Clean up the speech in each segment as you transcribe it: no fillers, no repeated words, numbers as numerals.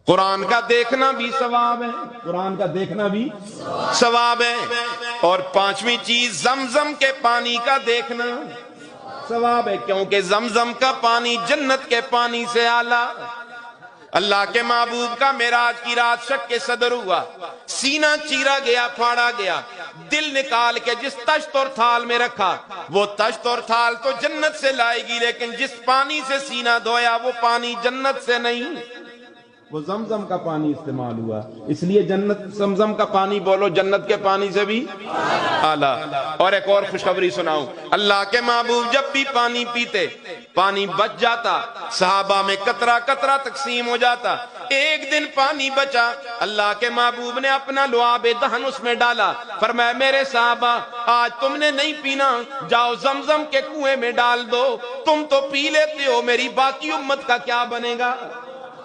قرآن کا دیکھنا بھی ثواب ہے، قرآن کا دیکھنا بھی ثواب ہے۔ اور پانچویں چیز زمزم کے پانی کا دیکھنا ثواب ہے، کیونکہ زمزم کا پانی جنت کے پانی سے اعلیٰ۔ اللہ کے محبوب کا معراج کی رات شک کے صدر ہوا، سینہ چیرا گیا، پھاڑا گیا، دل نکال کے جس تشت اور تھال میں رکھا، وہ تشت اور تھال تو جنت سے لائے گی، لیکن جس پانی سے سینہ دھویا وہ پانی جنت سے نہیں، وہ زمزم کا پانی استعمال ہوا۔ اس لیے جنت زمزم کا پانی بولو جنت کے پانی سے بھی اعلیٰ۔ اور ایک اور خوشخبری سناؤں، اللہ کے محبوب جب بھی پانی پیتے پانی بچ جاتا، صحابہ میں قطرہ قطرہ تقسیم ہو جاتا۔ ایک دن پانی بچا، اللہ کے محبوب نے اپنا لعاب دہن اس میں ڈالا، فرمایا میرے صحابہ آج تم نے نہیں پینا، جاؤ زمزم کے کنویں میں ڈال دو، تم تو پی لیتے ہو، میری باقی امت کا کیا بنے گا؟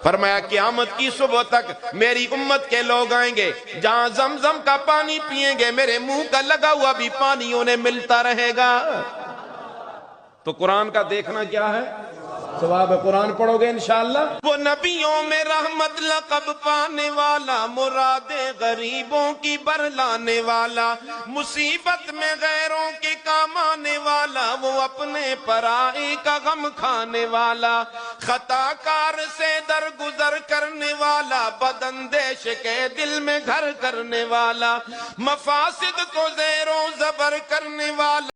فرمایا قیامت کی صبح تک میری امت کے لوگ آئیں گے، جہاں زمزم کا پانی پیئیں گے میرے منہ کا لگا ہوا بھی پانی انہیں ملتا رہے گا۔ تو قرآن کا دیکھنا کیا ہے؟ ثواب ہے۔ قرآن پڑھو گے انشاءاللہ۔ وہ نبیوں میں رحمت لقب پانے والا، مراد غریبوں کی برلانے والا، مصیبت میں غیروں کے کام آنے والا، وہ اپنے پرائی کا غم کھانے والا، خطا کار سے درگزر کرنے والا، بداندیش کے دل میں گھر کرنے والا، مفاسد کو زیر و زبر کرنے والا۔